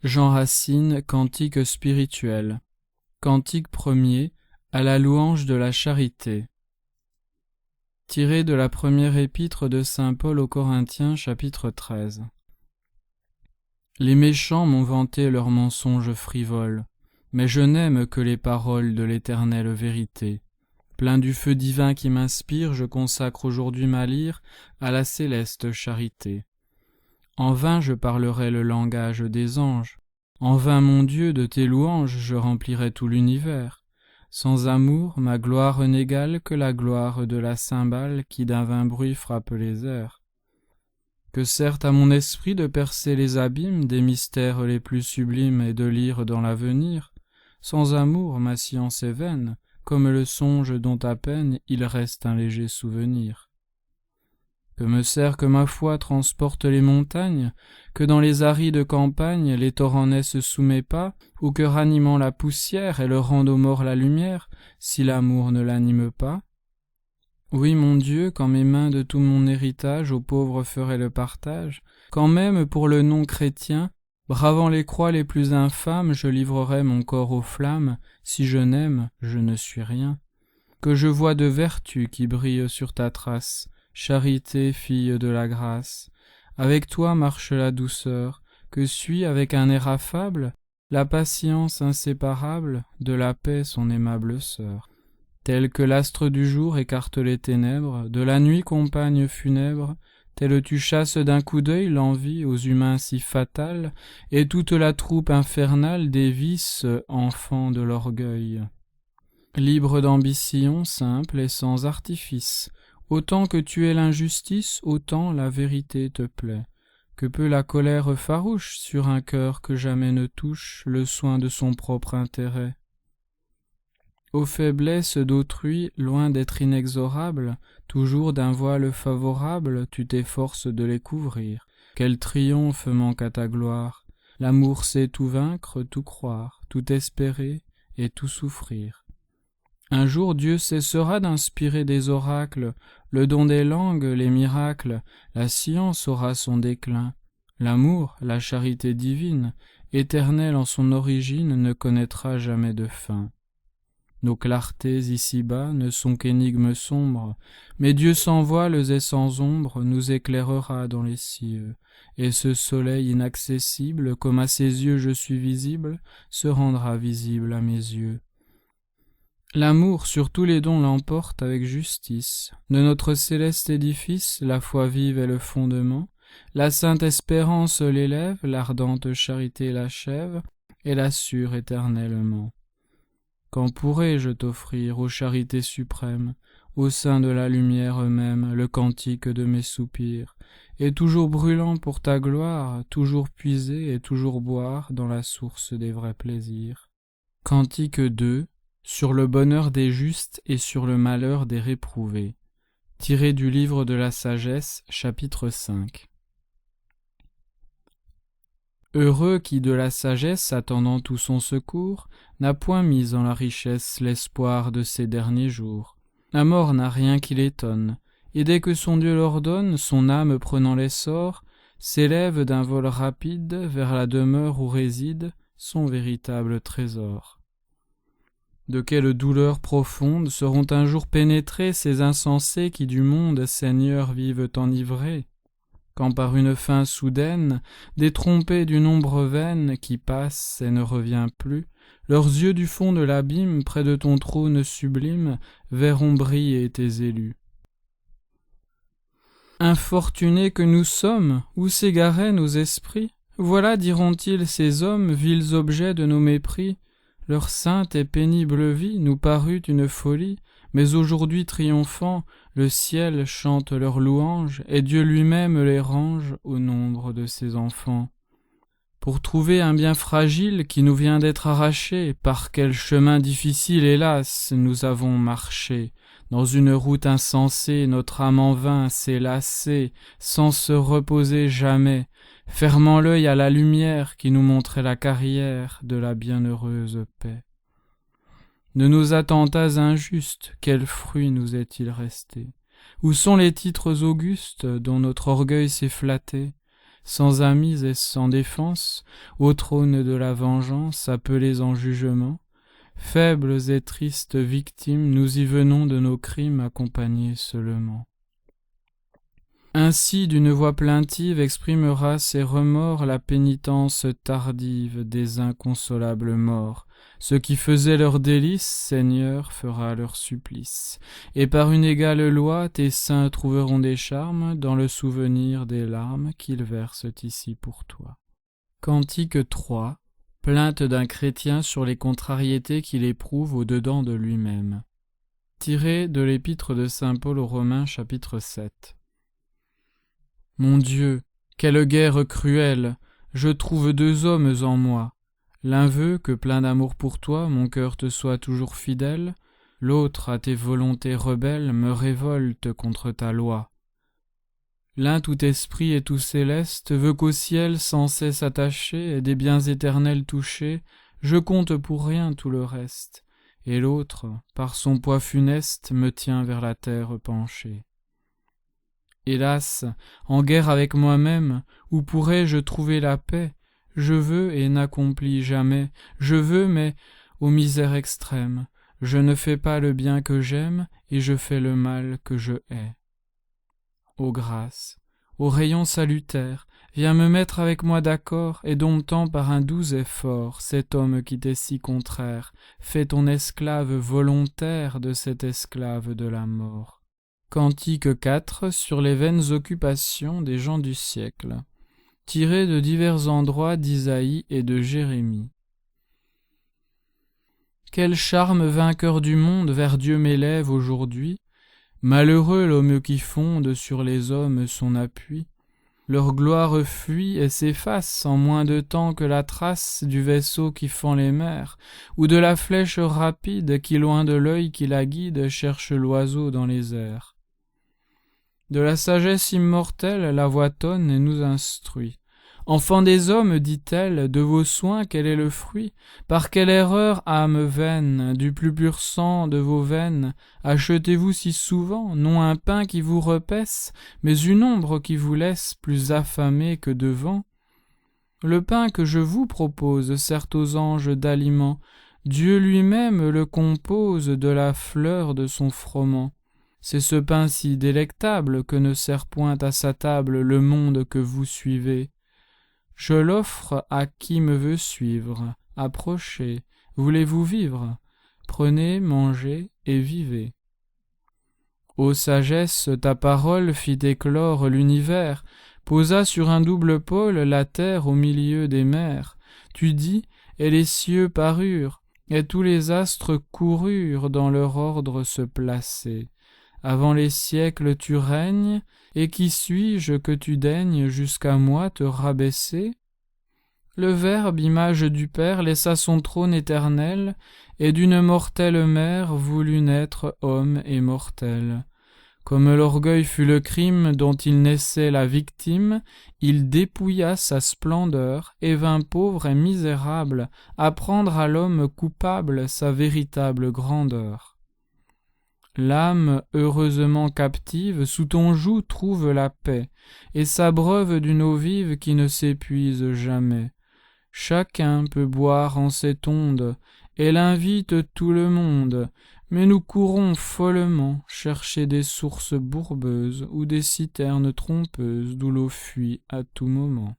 Jean Racine, Cantique spirituel. Cantique premier, à la louange de la charité. Tiré de la première épître de saint Paul aux Corinthiens, chapitre 13. Les méchants m'ont vanté leurs mensonges frivoles, mais je n'aime que les paroles de l'éternelle vérité. Plein du feu divin qui m'inspire, je consacre aujourd'hui ma lyre à la céleste charité. En vain je parlerai le langage des anges, en vain mon Dieu de tes louanges je remplirai tout l'univers. Sans amour, ma gloire n'égale que la gloire de la cymbale qui d'un vain bruit frappe les airs. Que sert à mon esprit de percer les abîmes des mystères les plus sublimes et de lire dans l'avenir? Sans amour, ma science est vaine, comme le songe dont à peine il reste un léger souvenir. Que me sert que ma foi transporte les montagnes, que dans les arides campagnes les torrents naissent sous mes pas, ou que ranimant la poussière elle rende aux morts la lumière, si l'amour ne l'anime pas? Oui, mon Dieu, quand mes mains de tout mon héritage aux pauvres feraient le partage, quand même pour le nom chrétien, bravant les croix les plus infâmes, je livrerais mon corps aux flammes, si je n'aime, je ne suis rien. Que je vois de vertu qui brille sur ta trace, charité, fille de la grâce. Avec toi marche la douceur, que suit avec un air affable la patience inséparable de la paix son aimable sœur. Tel que l'astre du jour écarte les ténèbres, de la nuit compagne funèbre, tel tu chasses d'un coup d'œil l'envie aux humains si fatale, et toute la troupe infernale des vices, enfants de l'orgueil. Libre d'ambition, simple et sans artifice, autant que tu es l'injustice, autant la vérité te plaît. Que peut la colère farouche sur un cœur que jamais ne touche le soin de son propre intérêt? Aux faiblesses d'autrui, loin d'être inexorable, toujours d'un voile favorable, tu t'efforces de les couvrir. Quel triomphe manque à ta gloire! L'amour sait tout vaincre, tout croire, tout espérer et tout souffrir. Un jour Dieu cessera d'inspirer des oracles, le don des langues, les miracles, la science aura son déclin. L'amour, la charité divine, éternelle en son origine, ne connaîtra jamais de fin. Nos clartés ici-bas ne sont qu'énigmes sombres, mais Dieu sans voiles et sans ombre nous éclairera dans les cieux, et ce soleil inaccessible, comme à ses yeux je suis visible, se rendra visible à mes yeux. L'amour sur tous les dons l'emporte avec justice. De notre céleste édifice, la foi vive est le fondement. La sainte espérance l'élève, l'ardente charité l'achève, et l'assure éternellement. Quand pourrai-je t'offrir, ô charité suprême, au sein de la lumière même, le cantique de mes soupirs, et toujours brûlant pour ta gloire, toujours puiser et toujours boire dans la source des vrais plaisirs. Cantique 2. Sur le bonheur des justes et sur le malheur des réprouvés. Tiré du livre de la sagesse, chapitre 5. Heureux qui de la sagesse, attendant tout son secours, n'a point mis en la richesse l'espoir de ses derniers jours. La mort n'a rien qui l'étonne, et dès que son Dieu l'ordonne, son âme prenant l'essor, s'élève d'un vol rapide vers la demeure où réside son véritable trésor. De quelle douleur profonde seront un jour pénétrés ces insensés qui du monde, Seigneur, vivent enivrés, quand par une fin soudaine, détrompés d'une ombre vaine qui passe et ne revient plus, leurs yeux du fond de l'abîme, près de ton trône sublime, verront briller tes élus. Infortunés que nous sommes, où s'égaraient nos esprits? Voilà, diront-ils, ces hommes, vils objets de nos mépris. Leur sainte et pénible vie nous parut une folie, mais aujourd'hui triomphant, le ciel chante leur louange, et Dieu lui-même les range au nombre de ses enfants. Pour trouver un bien fragile qui nous vient d'être arraché, par quel chemin difficile, hélas, nous avons marché. Dans une route insensée, notre âme en vain s'est lassée, sans se reposer jamais, fermant l'œil à la lumière qui nous montrait la carrière de la bienheureuse paix. De nos attentats injustes, quel fruit nous est-il resté? Où sont les titres augustes dont notre orgueil s'est flatté? sans amis et sans défense, au trône de la vengeance, appelés en jugement. Faibles et tristes victimes, nous y venons de nos crimes accompagnés seulement. Ainsi, d'une voix plaintive, exprimera ses remords la pénitence tardive des inconsolables morts. Ce qui faisait leur délice, Seigneur, fera leur supplice. Et par une égale loi, tes saints trouveront des charmes dans le souvenir des larmes qu'ils versent ici pour toi. Cantique 3. Plainte d'un chrétien sur les contrariétés qu'il éprouve au-dedans de lui-même. Tiré de l'épître de saint Paul aux Romains, chapitre 7. Mon Dieu, quelle guerre cruelle! Je trouve deux hommes en moi. L'un veut que, plein d'amour pour toi, mon cœur te soit toujours fidèle. L'autre, à tes volontés rebelles, me révolte contre ta loi. L'un tout esprit et tout céleste veut qu'au ciel sans cesse attaché et des biens éternels touché, je compte pour rien tout le reste. Et l'autre, par son poids funeste, me tient vers la terre penché. Hélas, en guerre avec moi-même, où pourrais-je trouver la paix? Je veux et n'accomplis jamais, je veux mais, aux misères extrêmes, je ne fais pas le bien que j'aime, et je fais le mal que je hais. Ô grâce, ô rayon salutaire, viens me mettre avec moi d'accord, et domptant par un doux effort cet homme qui t'est si contraire, fais ton esclave volontaire de cet esclave de la mort. Cantique 4 sur les vaines occupations des gens du siècle, tiré de divers endroits d'Isaïe et de Jérémie. Quel charme vainqueur du monde vers Dieu m'élève aujourd'hui. Malheureux l'homme qui fonde sur les hommes son appui. Leur gloire fuit et s'efface en moins de temps que la trace du vaisseau qui fend les mers, ou de la flèche rapide qui, loin de l'œil qui la guide, cherche l'oiseau dans les airs. De la sagesse immortelle, la voix tonne et nous instruit. Enfants des hommes, dit-elle, de vos soins quel est le fruit? Par quelle erreur, âme vaine, du plus pur sang de vos veines, achetez-vous si souvent, non un pain qui vous repaisse, mais une ombre qui vous laisse plus affamé que devant? Le pain que je vous propose sert aux anges d'aliment, Dieu lui-même le compose de la fleur de son froment. C'est ce pain si délectable que ne sert point à sa table le monde que vous suivez. Je l'offre à qui me veut suivre. Approchez, voulez-vous vivre? Prenez, mangez et vivez. Ô sagesse, ta parole fit éclore l'univers, posa sur un double pôle la terre au milieu des mers. Tu dis, et les cieux parurent, et tous les astres coururent dans leur ordre se placer. Avant les siècles tu règnes, et qui suis-je que tu daignes jusqu'à moi te rabaisser? Le Verbe, image du Père, laissa son trône éternel, et d'une mortelle mère voulut naître homme et mortel. Comme l'orgueil fut le crime dont il naissait la victime, il dépouilla sa splendeur, et vint pauvre et misérable apprendre à l'homme coupable sa véritable grandeur. L'âme, heureusement captive, sous ton joug trouve la paix, et s'abreuve d'une eau vive qui ne s'épuise jamais. Chacun peut boire en cette onde, elle invite tout le monde, mais nous courons follement chercher des sources bourbeuses ou des citernes trompeuses d'où l'eau fuit à tout moment.